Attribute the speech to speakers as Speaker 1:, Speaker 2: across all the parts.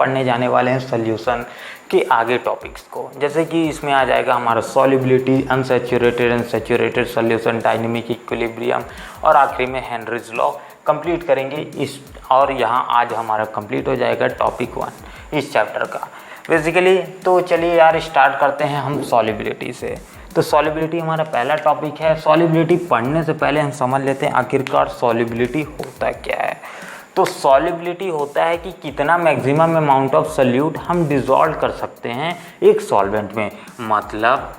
Speaker 1: पढ़ने जाने वाले हैं सॉल्यूशन के आगे टॉपिक्स को। जैसे कि इसमें आ जाएगा हमारा solubility, unsaturated and saturated solution, dynamic equilibrium और आखिरी में हेनरीज लॉ कंप्लीट करेंगे इस। और यहाँ आज हमारा कंप्लीट हो जाएगा टॉपिक 1 इस चैप्टर का बेसिकली। तो चलिए यार स्टार्ट करते हैं हम सॉल्युबिलिटी से। तो सॉल्युबिलिटी हमारा पहला टॉपिक है। सॉल्युबिलिटी पढ़ने से पहले हम समझ लेते हैं आखिरकार सॉल्युबिलिटी होता क्या है। तो सॉल्युबिलिटी होता है कि कितना मैक्सिमम अमाउंट ऑफ सॉल्यूट हम डिसॉल्व कर सकते हैं एक सॉल्वेंट में, मतलब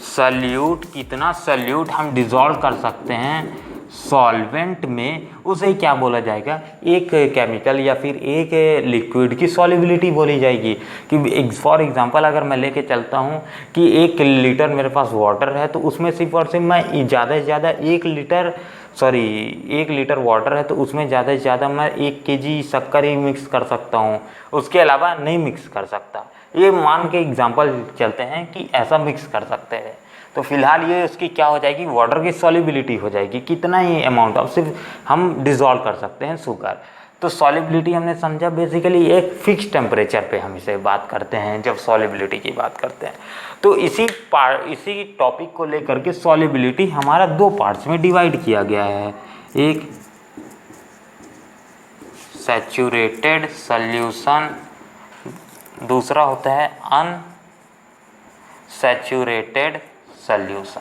Speaker 1: सॉल्यूट, कितना सॉल्यूट हम डिसॉल्व कर सकते हैं सॉल्वेंट में, उसे क्या बोला जाएगा, एक केमिकल या फिर एक लिक्विड की सॉल्युबिलिटी बोली जाएगी। कि फॉर एग्जांपल अगर मैं लेके चलता हूँ कि 1 लीटर मेरे पास वाटर है, तो उसमें सिर्फ और सिर्फ मैं ज़्यादा से ज़्यादा 1 लीटर वाटर है, तो उसमें ज़्यादा से ज़्यादा मैं 1 kg शक्कर ही मिक्स कर सकता हूँ, उसके अलावा नहीं मिक्स कर सकता। ये मान के एग्जांपल चलते हैं कि ऐसा मिक्स कर सकते हैं। तो फिलहाल ये उसकी क्या हो जाएगी, वाटर की सॉल्युबिलिटी हो जाएगी, कितना ही अमाउंट ऑफ सिर्फ हम डिसॉल्व कर सकते हैं शुगर। तो सॉल्युबिलिटी हमने समझा बेसिकली एक फिक्स टेम्परेचर पे हम इसे बात करते हैं जब सॉल्युबिलिटी की बात करते हैं। तो इसी टॉपिक को लेकर के सॉल्युबिलिटी हमारा 2 पार्ट्स में डिवाइड किया गया है। एक सैचुरेटेड सॉल्यूशन, दूसरा होता है अनसैचुरेटेड सॉल्यूशन।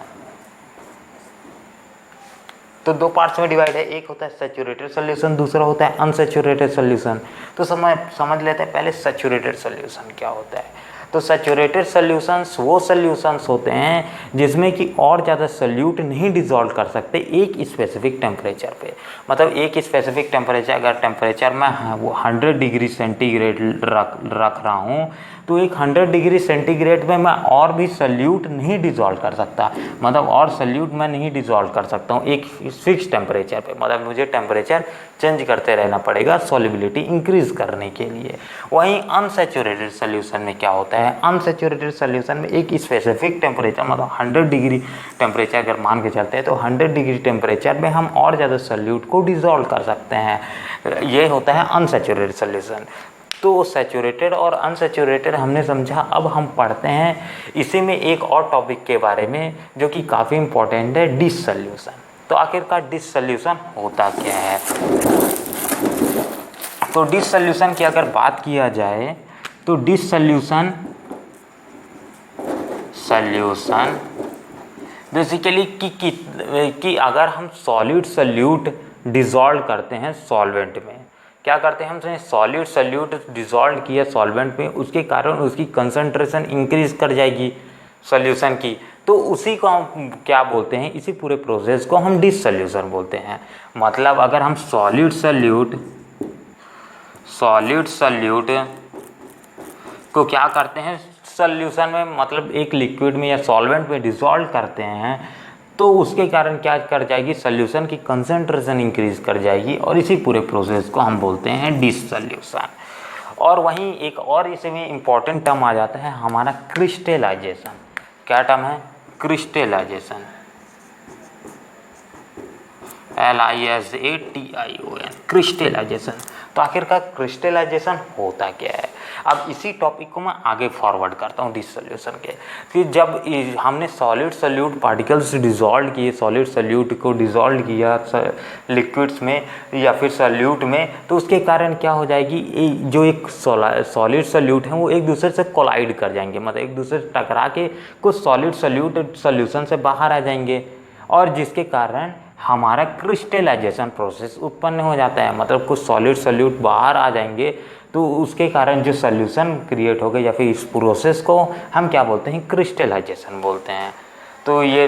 Speaker 1: तो 2 पार्ट्स में डिवाइड है, एक होता है सैचुरेटेड सॉल्यूशन, दूसरा होता है अनसैचुरेटेड सॉल्यूशन। तो समझ लेते हैं पहले सैचुरेटेड सॉल्यूशन क्या होता है। तो सैचुरेटेड सॉल्यूशंस वो सॉल्यूशंस होते हैं जिसमें कि और ज़्यादा सॉल्यूट नहीं डिसॉल्व कर सकते एक स्पेसिफिक टेम्परेचर पे। मतलब एक स्पेसिफिक टेम्परेचर, अगर टेम्परेचर मैं वो 100 डिग्री सेंटीग्रेड रख रहा हूँ, तो एक 100 डिग्री सेंटीग्रेड में मैं और भी सॉल्यूट नहीं डिसॉल्व कर सकता, मतलब और सॉल्यूट मैं नहीं डिसॉल्व कर सकता हूँ एक फिक्स टेम्परेचर पे। मतलब मुझे टेम्परेचर चेंज करते रहना पड़ेगा सॉल्युबिलिटी इंक्रीज करने के लिए। वहीं अनसैचुरेटेड सॉल्यूशन में क्या होता है, अनसैचुरेटेड सॉल्यूशन में एक स्पेसिफिक टेम्परेचर, मतलब 100 डिग्री टेम्परेचर अगर मान के चलते हैं, तो 100 डिग्री टेम्परेचर में हम और ज़्यादा सॉल्यूट को डिसॉल्व कर सकते हैं। ये होता है अनसैचुरेटेड सॉल्यूशन। तो सैचुरेटेड और अनसैचुरेटेड हमने समझा। अब हम पढ़ते हैं इसी में एक और टॉपिक के बारे में जो कि काफ़ी इंपॉर्टेंट है, डिसॉल्यूशन। तो आखिरकार डिसॉल्यूशन होता क्या है। तो डिसॉल्यूशन की अगर बात किया जाए तो डिसॉल्यूशन बेसिकली कि अगर हम सॉलिड सॉल्यूट डिसॉल्व करते हैं सॉल्वेंट में, क्या करते हैं, हमने सॉलिड सॉल्यूट डिसॉल्व किया सॉल्वेंट में, उसके कारण उसकी कंसंट्रेशन इंक्रीज कर जाएगी सॉल्यूशन की। तो उसी को हम क्या बोलते हैं, इसी पूरे प्रोसेस को हम डिसॉल्यूशन बोलते हैं। मतलब अगर हम सॉलिड सॉल्यूट को क्या करते हैं सॉल्यूशन में, मतलब एक लिक्विड में या सॉल्वेंट में डिसॉल्व करते हैं, तो उसके कारण क्या कर जाएगी, सॉल्यूशन की कंसंट्रेशन इंक्रीज कर जाएगी, और इसी पूरे प्रोसेस को हम बोलते हैं डिसॉल्यूशन। और वहीं एक और इसमें इम्पॉर्टेंट टर्म आ जाता है हमारा क्रिस्टलाइजेशन। क्या टर्म है, क्रिस्टलाइजेशन, LISATION, क्रिस्टलाइजेशन। तो आखिरकार क्रिस्टलाइजेशन होता क्या है। अब इसी टॉपिक को मैं आगे फॉरवर्ड करता हूँ डिसॉल्यूशन के। फिर जब हमने सॉलिड सॉल्यूट पार्टिकल्स डिसॉल्व किए, सॉलिड सॉल्यूट को डिसॉल्व किया लिक्विड्स में या फिर सॉल्यूट में, तो उसके कारण क्या हो जाएगी, जो एक सॉलिड सॉल्यूट है वो एक दूसरे से कोलाइड कर जाएंगे, मतलब एक दूसरे से टकरा के कुछ सॉलिड सॉल्यूट सॉल्यूशन से बाहर आ जाएंगे, और जिसके कारण हमारा क्रिस्टलाइजेशन प्रोसेस उत्पन्न हो जाता है। मतलब कुछ सॉलिड सॉल्यूट बाहर आ जाएंगे, तो उसके कारण जो सॉल्यूशन क्रिएट हो गए, या फिर इस प्रोसेस को हम क्या बोलते हैं, क्रिस्टलाइजेशन बोलते हैं। तो ये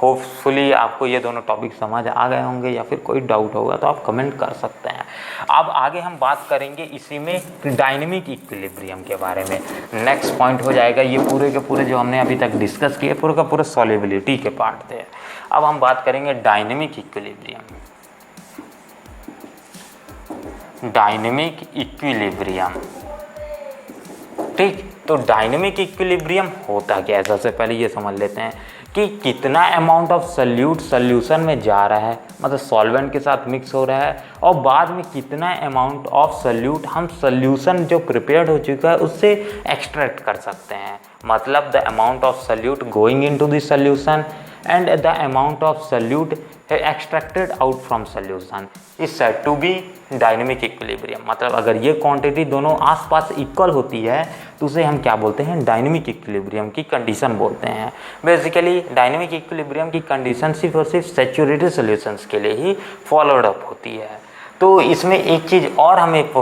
Speaker 1: होपफुली आपको ये दोनों टॉपिक समझ आ गए होंगे, या फिर कोई डाउट होगा तो आप कमेंट कर सकते हैं। अब आगे हम बात करेंगे इसी में डायनेमिक इक्विलिब्रियम के बारे में। नेक्स्ट पॉइंट हो जाएगा, ये पूरे के पूरे जो हमने अभी तक डिस्कस किए पूरे का पूरे सॉल्युबिलिटी के पार्ट थे। अब हम बात करेंगे डायनेमिक इक्विलिब्रियम। डायनेमिक इक्विलिब्रियम, ठीक। तो डायनेमिक इक्विलिब्रियम होता क्या है, सबसे पहले ये समझ लेते हैं कि कितना अमाउंट ऑफ सल्यूट सॉल्यूशन में जा रहा है, मतलब सॉल्वेंट के साथ मिक्स हो रहा है, और बाद में कितना अमाउंट ऑफ सल्यूट हम सॉल्यूशन जो प्रिपेयर्ड हो चुका है उससे एक्सट्रैक्ट कर सकते हैं। मतलब the amount of solute going into the solution and the amount of solute extracted out from solution is said to be dynamic equilibrium। मतलब अगर ये क्वांटिटी दोनों आसपास इक्वल होती है तो उसे हम क्या बोलते हैं, डायनेमिक इक्विलिब्रियम की कंडीशन बोलते हैं। बेसिकली डायनेमिक इक्विलिब्रियम की कंडीशन सिर्फ और सिर्फ सैचुरेटेड सॉल्यूशंस के लिए ही फॉलोड अप होती है। तो इसमें एक चीज़ और हमें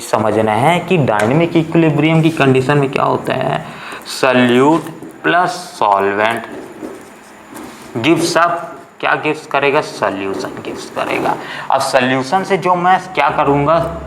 Speaker 1: समझना है कि डायनेमिक इक्विलिब्रियम की कंडीशन में क्या होता है, solute plus solvent gives up, क्या गिव्स करेगा, सॉल्यूशन गिव्स करेगा। अब सॉल्यूशन से जो मैं क्या करूँगा,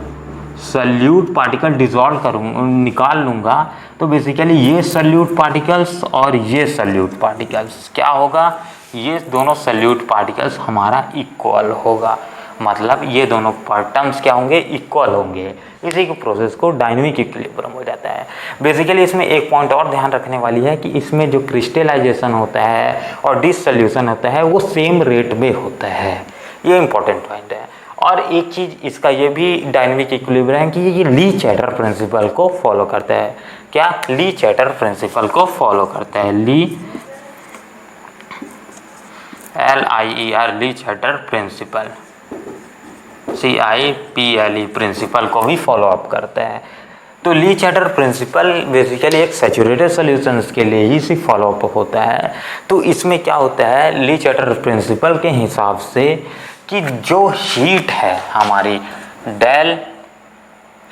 Speaker 1: सल्यूट पार्टिकल डिजॉल्व करूँगा, निकाल लूँगा, तो बेसिकली ये सल्यूट पार्टिकल्स और ये सल्यूट पार्टिकल्स क्या होगा, ये दोनों सल्यूट पार्टिकल्स हमारा इक्वल होगा। मतलब ये दोनों टर्म्स क्या होंगे, इक्वल होंगे। इसी के प्रोसेस को डायनेमिक इक्विलिब्रियम हो जाता है। बेसिकली इसमें एक पॉइंट और ध्यान रखने वाली है कि इसमें जो क्रिस्टलाइजेशन होता है और डिसोल्यूशन होता है वो सेम रेट में होता है, ये इंपॉर्टेंट पॉइंट है। और एक चीज़ इसका ये भी डायनेमिक इक्विलिब्रियम है कि ये ली चैटर प्रिंसिपल को फॉलो करता है। क्या, ली चैटर प्रिंसिपल को फॉलो करता है, ली LIER ली चैटर प्रिंसिपल, CIPLE प्रिंसिपल को भी फॉलो अप करता है। तो ली चैटर प्रिंसिपल बेसिकली एक सैचुरेटेड सॉल्यूशंस के लिए ही सिर्फ फॉलो अप होता है। तो इसमें क्या होता है, ली चैटर प्रिंसिपल के हिसाब से कि जो हीट है हमारी, डेल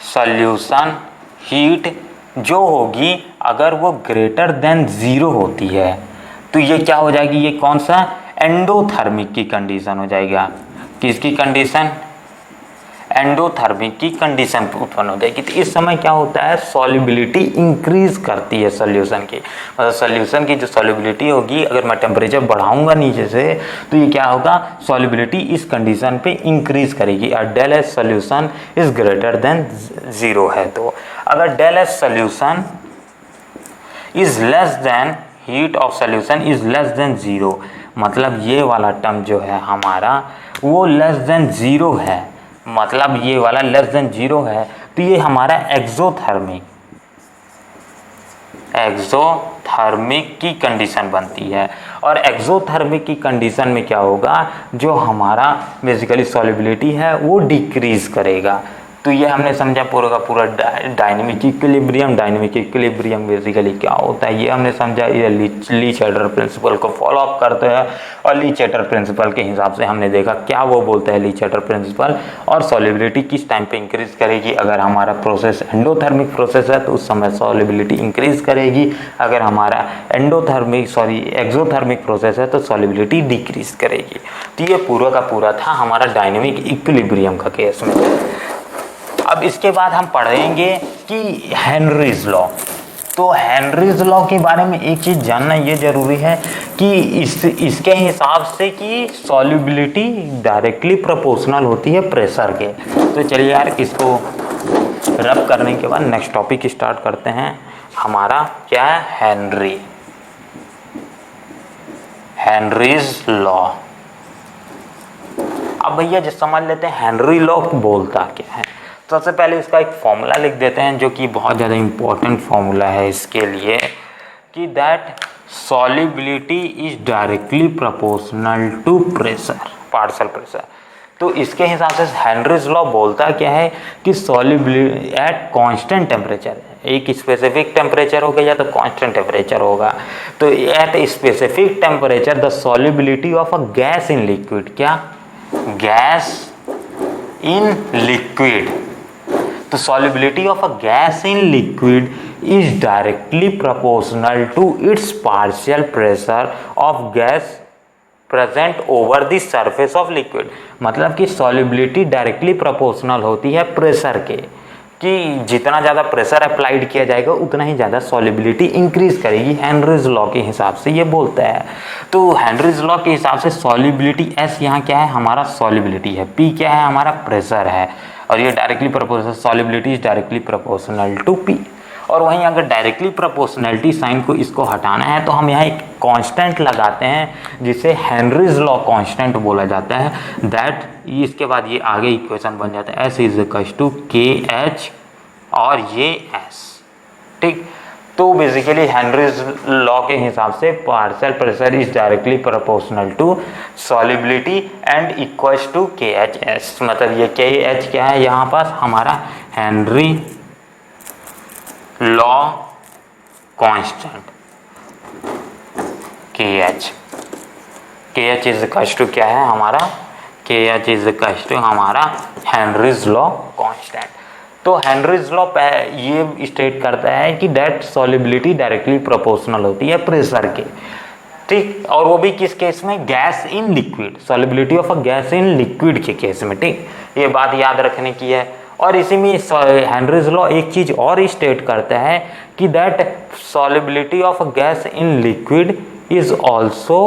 Speaker 1: सॉल्यूशन हीट जो होगी अगर वो ग्रेटर देन 0 होती है तो ये क्या हो जाएगी, ये कौन सा, एंडोथर्मिक की कंडीशन हो जाएगा। किसकी कंडीशन, एंडोथर्मिक की कंडीशन उत्पन्न हो जाएगी। तो इस समय क्या होता है, सॉल्युबिलिटी इंक्रीज करती है सॉल्यूशन की, मतलब सॉल्यूशन की जो सॉल्युबिलिटी होगी, अगर मैं टेम्परेचर बढ़ाऊंगा नीचे से तो ये क्या होगा, सॉल्युबिलिटी इस कंडीशन पे इंक्रीज करेगी। और del S solution is greater than 0 है, तो अगर del S solution is less than heat of solution is less than 0, मतलब ये वाला टर्म जो है हमारा वो लेस देन 0 है, मतलब ये वाला लेस देन 0 है, तो ये हमारा एक्सोथर्मिक की कंडीशन बनती है। और एक्सोथर्मिक की कंडीशन में क्या होगा, जो हमारा बेसिकली सॉल्युबिलिटी है वो डिक्रीज करेगा। तो ये हमने समझा पूरा का पूरा dynamic equilibrium. Dynamic equilibrium basically क्या होता है ये हमने समझा, ये ली चैटर प्रिंसिपल को फॉलो अप करते हैं। और ली चैटर प्रिंसिपल के हिसाब से हमने देखा क्या वो बोलता है ली चैटर प्रिंसिपल, और सॉल्युबिलिटी किस टाइम पे इंक्रीज करेगी, अगर हमारा प्रोसेस एंडोथर्मिक प्रोसेस है तो उस समय सॉल्युबिलिटी इंक्रीज करेगी, अगर हमारा एक्सोथर्मिक प्रोसेस है तो सॉल्युबिलिटी डिक्रीज करेगी। तो ये पूरा का पूरा था हमारा डायनेमिक इक्विलिब्रियम का केस में। अब इसके बाद हम पढ़ेंगे कि हेनरीज लॉ। तो हेनरीज लॉ के बारे में एक चीज़ जानना ये ज़रूरी है कि इसके हिसाब से कि सॉल्युबिलिटी डायरेक्टली प्रोपोर्शनल होती है प्रेशर के। तो चलिए यार इसको रब करने के बाद नेक्स्ट टॉपिक स्टार्ट करते हैं। हमारा क्या है, हेनरीज लॉ। अब भैया जो समझ लेते हैं हेनरी लॉ बोलता क्या है। सबसे पहले इसका एक फॉर्मूला लिख देते हैं जो कि बहुत ज़्यादा इम्पोर्टेंट फॉर्मूला है इसके लिए, कि that solubility is directly proportional to pressure, partial pressure. तो इसके हिसाब से हेनरीज लॉ बोलता क्या है कि सॉल्युबिलिटी एट कांस्टेंट टेम्परेचर, एक स्पेसिफिक टेम्परेचर होगा या तो कांस्टेंट टेम्परेचर होगा, तो at specific temperature the solubility of a gas in liquid, क्या, गैस इन लिक्विड, तो solubility of a gas in liquid is directly proportional to its partial pressure of gas present over the surface of liquid। मतलब कि solubility directly proportional होती है pressure के, कि जितना ज़्यादा प्रेशर अप्लाइड किया जाएगा उतना ही ज़्यादा सॉल्युबिलिटी इंक्रीज करेगी, हेनरीज लॉ के हिसाब से ये बोलता है। तो हेनरीज लॉ के हिसाब से सॉल्युबिलिटी एस यहाँ क्या है, हमारा सॉल्युबिलिटी है, पी क्या है, हमारा प्रेशर है, और ये directly proportional, solubility is directly proportional to P. और वहीं अगर डायरेक्टली प्रोपोर्शनैलिटी साइन को इसको हटाना है तो हम यहाँ एक कांस्टेंट लगाते हैं जिसे हेनरीज लॉ कांस्टेंट बोला जाता है। दैट इसके बाद ये आगे इक्वेशन बन जाता है S is equal to KH और ये S, ठीक। तो बेसिकली हेनरीज लॉ के हिसाब से partial pressure is directly proportional to solubility and equals to KHS। मतलब ये KH क्या है यहाँ पास हमारा Henry law constant KH is equal to क्या है हमारा, KH इज इक्वल टू हमारा हेनरीज लॉ कांस्टेंट। तो हेनरीज लॉ ये स्टेट करता है कि दैट सॉलिबिलिटी डायरेक्टली प्रोपोर्शनल होती है प्रेशर के, ठीक। और वो भी किस केस में, gas in liquid, solubility of a gas in liquid के केस में, ठीक। ये बात याद रखने की है। और इसी में हेनरीज लॉ एक चीज और स्टेट करता है कि that solubility of a gas in liquid is also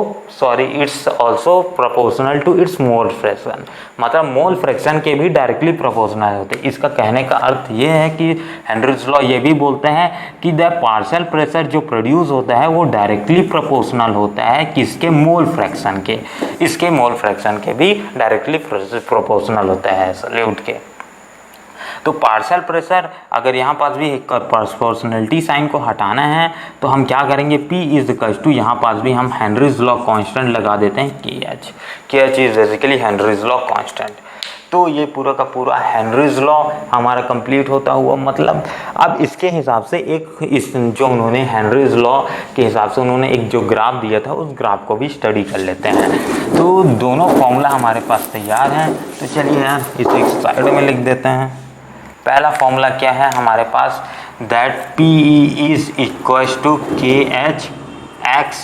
Speaker 1: it's also proportional to its mole fraction. मतलब मोल फ्रैक्शन के भी डायरेक्टली प्रोपोर्शनल होते हैं। इसका कहने का अर्थ ये है कि हेनरीज लॉ ये भी बोलते हैं कि द पार्शियल प्रेशर जो प्रोड्यूस होता है वो डायरेक्टली प्रोपोर्शनल होता है किसके, मोल फ्रैक्शन के। इसके मोल फ्रैक्शन के भी डायरेक्टली प्रोपोर्शनल होता है सॉल्यूट के। तो पार्शियल प्रेशर अगर यहाँ पास भी प्रोपोर्शनलिटी साइन को हटाना है तो हम क्या करेंगे, P इज इक्वल टू यहाँ पास भी हम हेनरीज लॉ कांस्टेंट लगा देते हैं KH is basically Henrys law constant. तो ये पूरा का पूरा हेनरीज लॉ हमारा कंप्लीट होता हुआ। मतलब अब इसके हिसाब से जो उन्होंने हेनरीज लॉ के हिसाब से उन्होंने एक जो ग्राफ दिया था उस ग्राफ को भी स्टडी कर लेते हैं। तो दोनों फॉर्मूला हमारे पास तैयार हैं, तो चलिए यार इसे एक साइड में लिख देते हैं। पहला फॉर्मूला क्या है हमारे पास, that PE is equal to KHX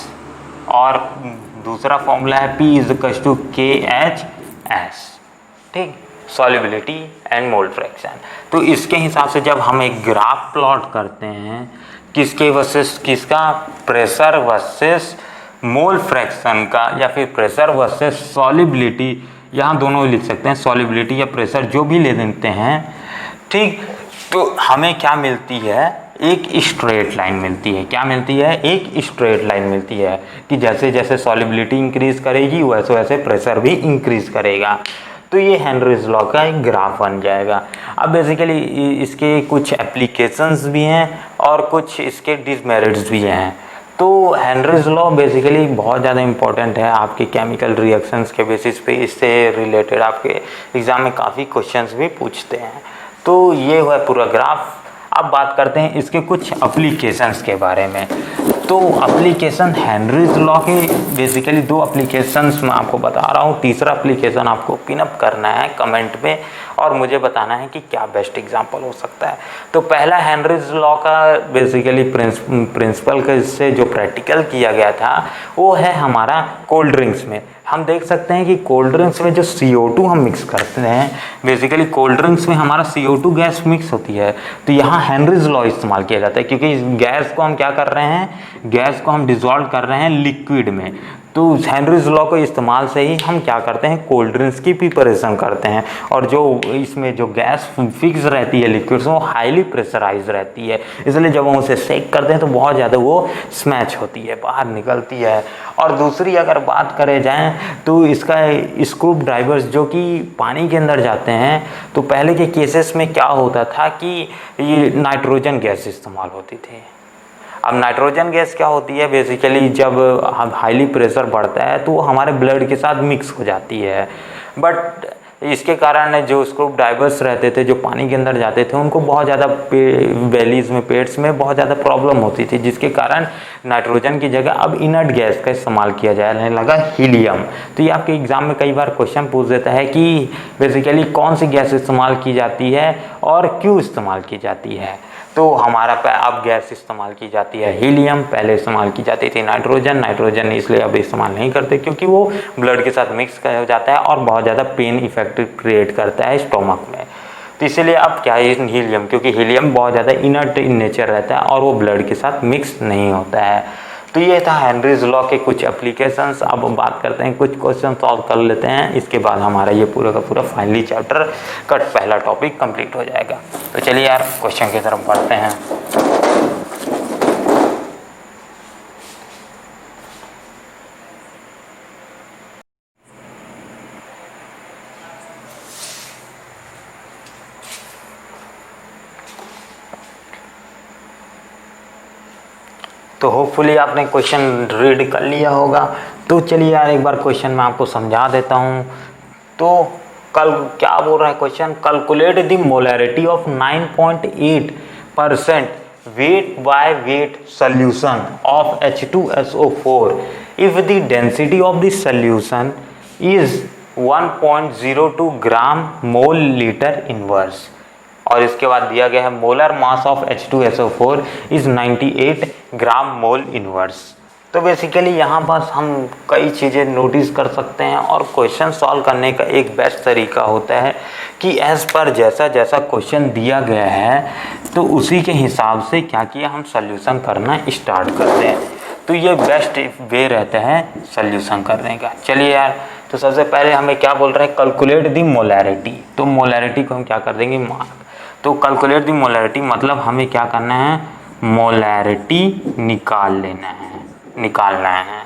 Speaker 1: और दूसरा फॉर्मूला है P is equal to KHS, ठीक, सॉलिबिलिटी एंड मोल फ्रैक्शन। तो इसके हिसाब से जब हम एक ग्राफ प्लॉट करते हैं किसके वर्सेस किसका, प्रेशर वर्सेस मोल फ्रैक्शन का, या फिर प्रेशर वर्सेस सॉलिबिलिटी, यहाँ दोनों लिख सकते हैं, सॉलिबिलिटी या प्रेशर जो भी ले देते हैं, ठीक। तो हमें क्या मिलती है, एक स्ट्रेट लाइन मिलती है। क्या मिलती है, एक स्ट्रेट लाइन मिलती है कि जैसे जैसे सॉलिबिलिटी इंक्रीज करेगी वैसे वैसे प्रेशर भी इंक्रीज करेगा। तो ये हेनरीज लॉ का एक ग्राफ बन जाएगा। अब बेसिकली इसके कुछ एप्लीकेशंस भी हैं और कुछ इसके डिसमेरिट्स भी हैं। तो हेनरीज लॉ बेसिकली बहुत ज़्यादा इंपॉर्टेंट है आपके केमिकल रिएक्शंस के बेसिस पे। इससे रिलेटेड आपके एग्ज़ाम में काफ़ी क्वेश्चंस भी पूछते हैं। तो ये हुआ पूरा ग्राफ। अब बात करते हैं इसके कुछ एप्लीकेशंस के बारे में। तो एप्लीकेशन हेनरीज लॉ के बेसिकली 2 एप्लीकेशंस मैं आपको बता रहा हूँ। तीसरा एप्लीकेशन आपको पिनअप करना है कमेंट में और मुझे बताना है कि क्या बेस्ट एग्जांपल हो सकता है। तो पहला हेनरीज लॉ का बेसिकली प्रिंसिपल से जो प्रैक्टिकल किया गया था वो है हमारा कोल्ड ड्रिंक्स में। हम देख सकते हैं कि कोल्ड ड्रिंक्स में जो CO2 हम मिक्स करते हैं, बेसिकली कोल्ड ड्रिंक्स में हमारा CO2 गैस मिक्स होती है। तो यहाँ हेनरीज लॉ इस्तेमाल किया जाता है क्योंकि इस गैस को हम क्या कर रहे हैं, गैस को हम डिसॉल्व कर रहे हैं लिक्विड में। तो हेनरीज लॉ को इस्तेमाल से ही हम क्या करते हैं, कोल्ड ड्रिंक्स की प्रिपरेशन करते हैं। और जो इसमें जो गैस फिक्स रहती है लिक्विड्स में वो हाईली प्रेशराइज रहती है, इसलिए जब हम उसे सेक करते हैं तो बहुत ज़्यादा वो स्मैच होती है, बाहर निकलती है। और दूसरी अगर बात करें जाए तो इसका स्क्रू ड्राइवर्स जो कि पानी के अंदर जाते हैं, तो पहले के केसेस में क्या होता था कि ये नाइट्रोजन गैस इस्तेमाल होती थी। अब नाइट्रोजन गैस क्या होती है, बेसिकली जब हाईली प्रेशर बढ़ता है तो वो हमारे ब्लड के साथ मिक्स हो जाती है। बट इसके कारण जो स्क्रू ड्राइवर्स रहते थे जो पानी के अंदर जाते थे उनको बहुत ज़्यादा वैलीज में, पेट्स में बहुत ज़्यादा प्रॉब्लम होती थी, जिसके कारण नाइट्रोजन की जगह अब इनर्ट गैस का इस्तेमाल किया जाने लगा, हीलियम। तो ये आपके एग्जाम में कई बार क्वेश्चन पूछ देता है कि बेसिकली कौन सी गैस इस्तेमाल की जाती है और क्यों इस्तेमाल की जाती है। तो हमारा अब गैस इस्तेमाल की जाती है हीलियम, पहले इस्तेमाल की जाती थी नाइट्रोजन इसलिए अब इस्तेमाल नहीं करते क्योंकि वो ब्लड के साथ मिक्स हो जाता है और बहुत ज़्यादा पेन इफेक्ट क्रिएट करता है स्टोमक में। तो इसीलिए अब क्या है हीलियम, क्योंकि हीलियम बहुत ज़्यादा इनर्ट इन नेचर रहता है और वो ब्लड के साथ मिक्स नहीं होता है। तो ये था हेनरीज लॉ के कुछ एप्लीकेशंस। अब हम बात करते हैं, कुछ क्वेश्चन सॉल्व कर लेते हैं, इसके बाद हमारा ये पूरा का पूरा फाइनली चैप्टर का पहला टॉपिक कंप्लीट हो जाएगा। तो चलिए यार क्वेश्चन की तरफ बढ़ते हैं। तो होपफुली आपने क्वेश्चन रीड कर लिया होगा। तो चलिए यार एक बार क्वेश्चन मैं आपको समझा देता हूँ। तो कल क्या बोल रहा है question, calculate the molarity of 9.8% weight by weight solution of H2SO4 if the density of the solution is 1.02 gram mole litre inverse. और इसके बाद दिया गया है molar mass of H2SO4 is 98 gram mole inverse. तो बेसिकली यहाँ बस हम कई चीज़ें नोटिस कर सकते हैं और क्वेश्चन सॉल्व करने का एक बेस्ट तरीका होता है कि एज़ पर जैसा जैसा क्वेश्चन दिया गया है तो उसी के हिसाब से क्या किया हम सल्यूशन करना स्टार्ट करते हैं। तो ये बेस्ट वे रहता है सल्यूशन करने का। चलिए यार, तो सबसे पहले हमें क्या बोल रहे हैं, कैलकुलेट दी मोलैरिटी। तो मोलैरिटी को हम क्या कर देंगे, मार्क। तो कैलकुलेट दी मोलैरिटी मतलब हमें क्या करना है, मोलैरिटी निकालना है,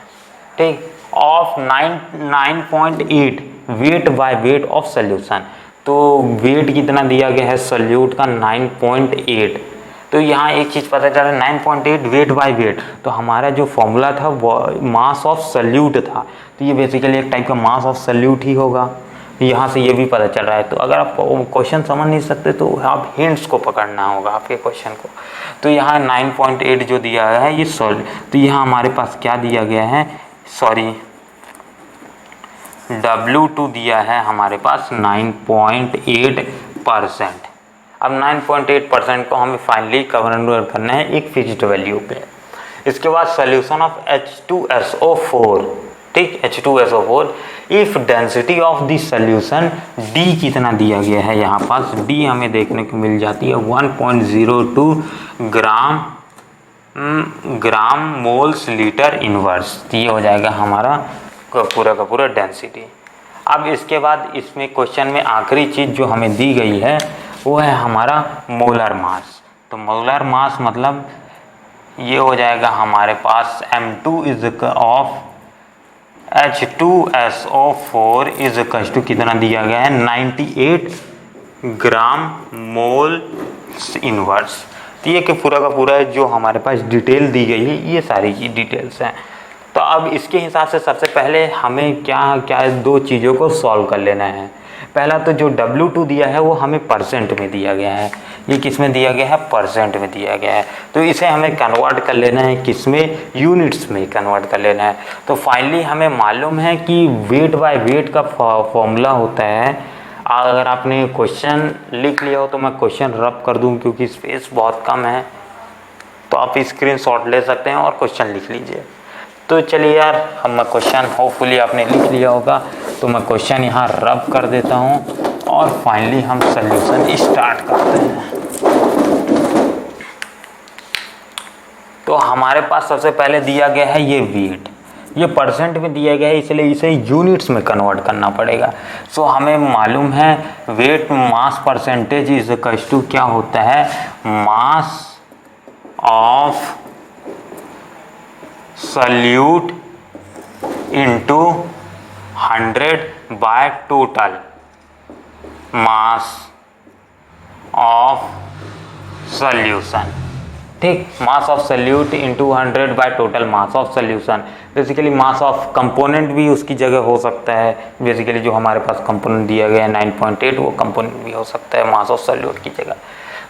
Speaker 1: ठीक, of 9.8 weight by weight of solution. तो वेट कितना दिया गया है सोल्यूट का, 9.8। तो यहाँ एक चीज़ पता चला 9.8 वेट बाय वेट, तो हमारा जो फॉर्मूला था वो मास ऑफ सोल्यूट था। तो ये बेसिकली एक टाइप का मास ऑफ सोल्यूट ही होगा, यहाँ से ये भी पता चल रहा है। तो अगर आप क्वेश्चन समझ नहीं सकते तो आप हिंट्स को पकड़ना होगा आपके क्वेश्चन को। तो यहाँ 9.8 जो दिया गया है ये सॉल्व, तो यहाँ हमारे पास क्या दिया गया है, सॉरी W2 दिया है हमारे पास 9.8%। अब 9.8% को हमें फाइनली कन्वर्ट करना है एक फिक्स्ड वैल्यू पे। इसके बाद सोल्यूशन ऑफ H2SO4, ठीक, H2SO4 if density of the solution D कितना दिया गया है, यहाँ पास D हमें देखने को मिल जाती है 1.02 ग्राम मोल्स लीटर इनवर्स। ये हो जाएगा हमारा पूरा का पूरा डेंसिटी। अब इसके बाद इसमें क्वेश्चन में आखिरी चीज़ जो हमें दी गई है वो है हमारा मोलर मास। तो मोलर मास मतलब ये हो जाएगा हमारे पास M2 is of H2SO4 is to कितना दिया गया है, 98 ग्राम मोल इनवर्स। तो ये कि पूरा का पूरा जो हमारे पास डिटेल दी गई है ये सारी की डिटेल्स हैं। तो अब इसके हिसाब से सबसे पहले हमें क्या क्या दो चीज़ों को सॉल्व कर लेना है। पहला तो जो W2 दिया है वो हमें परसेंट में दिया गया है, ये किस में दिया गया है, परसेंट में दिया गया है। तो इसे हमें कन्वर्ट कर लेना है किस में, यूनिट्स में कन्वर्ट कर लेना है। तो फाइनली हमें मालूम है कि वेट बाय वेट का फॉर्मूला होता है, अगर आपने क्वेश्चन लिख लिया हो तो मैं क्वेश्चन रब कर दूं क्योंकि स्पेस बहुत कम है, तो आप स्क्रीनशॉट ले सकते हैं और क्वेश्चन लिख लीजिए। तो चलिए यार, हम क्वेश्चन होपफुली आपने लिख लिया होगा, तो मैं क्वेश्चन यहाँ रब कर देता हूँ और फाइनली हम सल्यूशन स्टार्ट करते हैं। तो हमारे पास सबसे पहले दिया गया है ये वेट, ये परसेंट में दिया गया है इसलिए इसे यूनिट्स में कन्वर्ट करना पड़ेगा। सो हमें मालूम है weight mass percentage is equal to क्या होता है, mass of solute into 100 by total mass of solution, ठीक, mass of solute into 100 by total mass of solution. Basically mass of component भी उसकी जगह हो सकता है, बेसिकली जो हमारे पास कंपोनेंट दिया गया है 9.8 वो कंपोनेंट भी हो सकता है मास ऑफ सोल्यूट की जगह।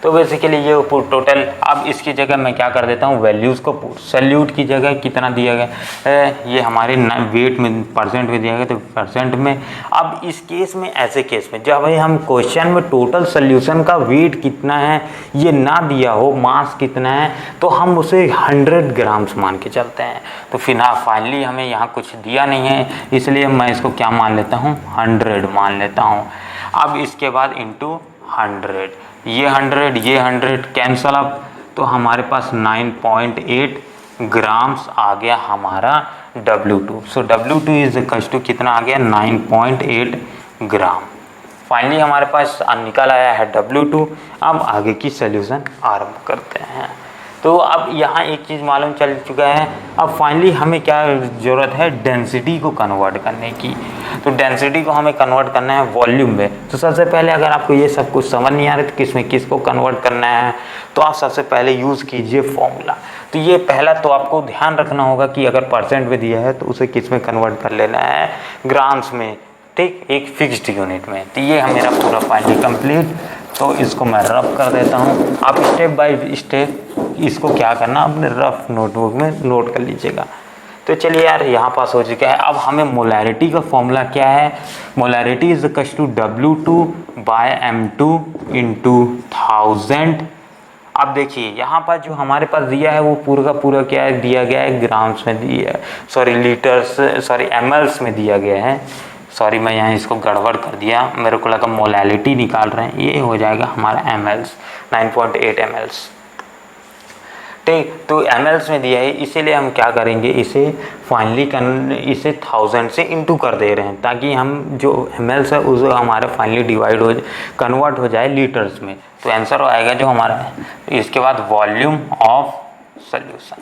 Speaker 1: तो बेसिकली ये टोटल, अब इसकी जगह मैं क्या कर देता हूँ, वैल्यूज़ को पुट, सोल्यूट की जगह कितना दिया गया है, ये हमारे वेट में परसेंट में दिया गया, तो परसेंट में। अब इस केस में, ऐसे केस में जब हम क्वेश्चन में टोटल सोल्यूशन का वेट कितना है ये ना दिया हो, मास कितना है, तो हम उसे 100 ग्राम्स मान के चलते हैं। तो फिलहाल फाइनली हमें यहाँ कुछ दिया नहीं है इसलिए मैं इसको क्या मान लेता हूँ, 100 मान लेता हूँ। अब इसके बाद इंटू 100, ये 100 कैंसल अप, तो हमारे पास 9.8 ग्राम्स आ गया हमारा W2। So W2 is equal to कितना आ गया, 9.8 ग्राम। फाइनली हमारे पास निकल आया है W2। अब आगे की सोल्यूशन आरंभ करते हैं। तो अब यहाँ एक चीज़ मालूम चल चुका है। अब फाइनली हमें क्या ज़रूरत है, डेंसिटी को कन्वर्ट करने की। तो डेंसिटी को हमें कन्वर्ट करना है वॉल्यूम में। तो सबसे पहले अगर आपको ये सब कुछ समझ नहीं आ रहा तो किसमें किसको कन्वर्ट करना है, तो आप सबसे पहले यूज़ कीजिए फॉर्मूला। तो ये पहला तो आपको ध्यान रखना होगा कि अगर परसेंट में दिया है तो उसे किस में कन्वर्ट कर लेना है, ग्राम्स में, ठीक, एक फिक्स्ड यूनिट में। तो ये है मेरा पूरा फाइनली कंप्लीट। तो इसको मैं रफ कर देता हूँ। आप स्टेप बाय स्टेप इसको क्या करना, अपने रफ नोटबुक में नोट कर लीजिएगा। तो चलिए यार, यहाँ पास हो चुका है। अब हमें मोलैरिटी का फॉर्मूला क्या है, molarity is equal to W2/M2 into 1000। अब देखिए यहाँ पर जो हमारे पास दिया है वो पूरा का पूरा क्या है, दिया गया है ग्राम्स में दिया है, सॉरी लीटर्स, सॉरी mls में दिया गया है। सॉरी मैं यहाँ इसको गड़बड़ कर दिया, मेरे को लगा मोलैलिटी निकाल रहे हैं, ये हो जाएगा हमारा mls, 9.8 mls, ठीक। तो mls में दिया है, इसीलिए हम क्या करेंगे, इसे फाइनली इसे 1000 से इंटू कर दे रहे हैं ताकि हम जो mls है उसे हमारा फाइनली डिवाइड हो, कन्वर्ट हो जाए लीटर्स में। तो आंसर आएगा जो हमारा है। इसके बाद वॉल्यूम ऑफ सॉल्यूशन,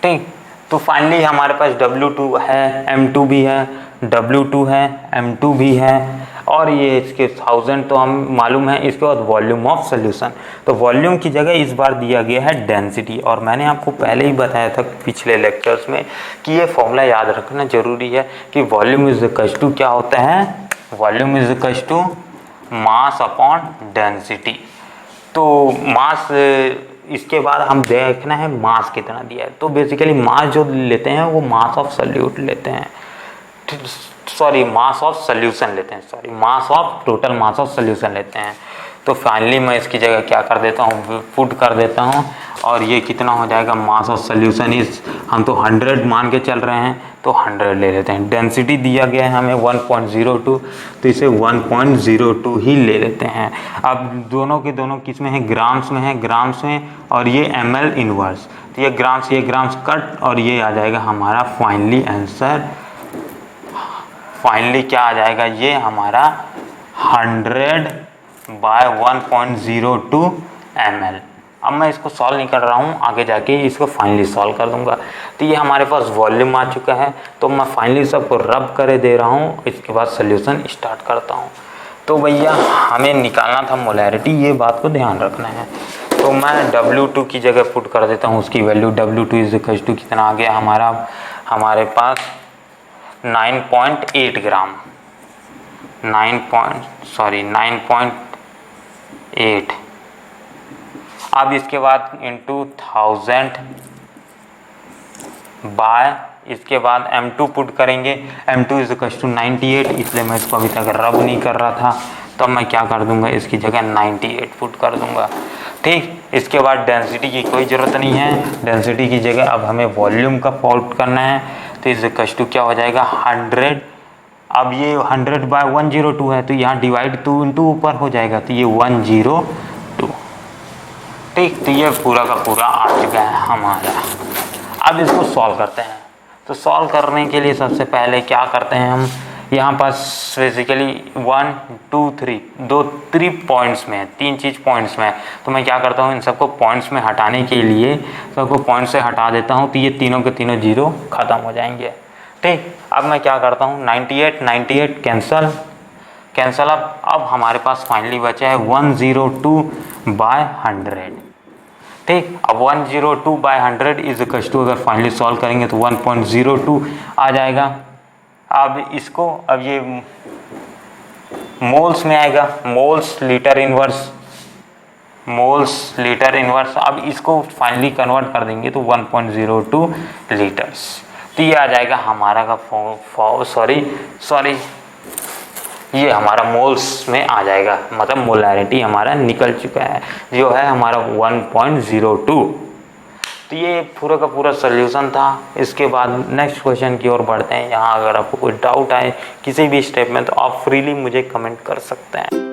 Speaker 1: ठीक। तो फाइनली हमारे पास W2 है, M2 भी है, W2 है, M2 भी है, और ये इसके 1000 तो हम मालूम है। इसके बाद वॉल्यूम ऑफ सॉल्यूशन, तो वॉल्यूम की जगह इस बार दिया गया है डेंसिटी। और मैंने आपको पहले ही बताया था पिछले लेक्चर्स में कि ये फॉर्मूला याद रखना जरूरी है कि वॉल्यूम इज इक्वल टू क्या होता है, volume is equal to mass upon density. तो मास, इसके बाद हम देखना है मास कितना दिया है। तो बेसिकली मास जो लेते हैं वो मास ऑफ सॉल्यूट लेते हैं, सॉरी मास ऑफ सॉल्यूशन लेते हैं, sorry mass of total mass of solution लेते हैं। तो फाइनली मैं इसकी जगह क्या कर देता हूँ, पुट कर देता हूँ, और ये कितना हो जाएगा, मास ऑफ सॉल्यूशन इस, हम तो 100 मान के चल रहे हैं तो 100 ले लेते हैं। डेंसिटी दिया गया है हमें 1.02, तो इसे 1.02 ही ले लेते हैं। अब दोनों के दोनों किस में है, ग्राम्स में है, ग्राम्स में, और ये ml इनवर्स। तो ये ग्राम्स कट, और ये आ जाएगा हमारा फाइनली आंसर। फाइनली क्या आ जाएगा, ये हमारा 100/1.02 ml। अब मैं इसको सॉल्व नहीं कर रहा हूँ, आगे जाके इसको फाइनली सॉल्व कर दूंगा। तो ये हमारे पास वॉल्यूम आ चुका है, तो मैं फाइनली सबको रब करे दे रहा हूँ, इसके बाद सोल्यूशन स्टार्ट करता हूँ। तो भैया हमें निकालना था मोलैरिटी, ये बात को ध्यान रखना है। तो मैं W2 की जगह पुट कर देता हूँ, उसकी value W2 is equal to कितना आ गया हमारे पास 9.8 ग्राम, 9.8। अब इसके बाद इंटू 1000 बाय, इसके बाद M2 पुट करेंगे, M2 इज इक्वल टू 98, इसलिए मैं इसको अभी तक रब नहीं कर रहा था, तो मैं क्या कर दूंगा, इसकी जगह 98 पुट कर दूंगा, ठीक। इसके बाद डेंसिटी की कोई ज़रूरत नहीं है, डेंसिटी की जगह अब हमें वॉल्यूम का पुट करना है। तो इज इक्वल टू क्या हो जाएगा 100। अब ये 100/102 है, तो यहाँ डिवाइड 2 इंटू ऊपर हो जाएगा, तो ये 102, ठीक। तो ये पूरा का पूरा आ चुका है हमारा। अब इसको सॉल्व करते हैं। तो सॉल्व करने के लिए सबसे पहले क्या करते हैं हम, यहाँ पास बेसिकली 1 2 3 3 पॉइंट्स में, 3 चीज़ पॉइंट्स में। तो मैं क्या करता हूँ, इन सबको पॉइंट्स में हटाने के लिए सबको पॉइंट से हटा देता हूँ, तो ये तीनों के तीनों जीरो खत्म हो जाएंगे, ठीक। अब मैं क्या करता हूँ, 98 कैंसल। अब हमारे पास फाइनली बचा है 102/100, ठीक। अब 102/100 इज इक्वल टू, अगर फाइनली सॉल्व करेंगे तो 1.02 आ जाएगा। अब इसको, अब ये मोल्स में आएगा, मोल्स लीटर इनवर्स। अब इसको फाइनली कन्वर्ट कर देंगे तो 1.02 लीटर्स। तो ये आ जाएगा हमारा का सॉरी ये हमारा मोल्स में आ जाएगा, मतलब मोलैरिटी हमारा निकल चुका है, जो है हमारा 1.02। तो ये पूरा का पूरा सोल्यूशन था। इसके बाद नेक्स्ट क्वेश्चन की ओर बढ़ते हैं। यहाँ अगर आपको कोई डाउट आए किसी भी स्टेप में तो आप फ्रीली मुझे कमेंट कर सकते हैं।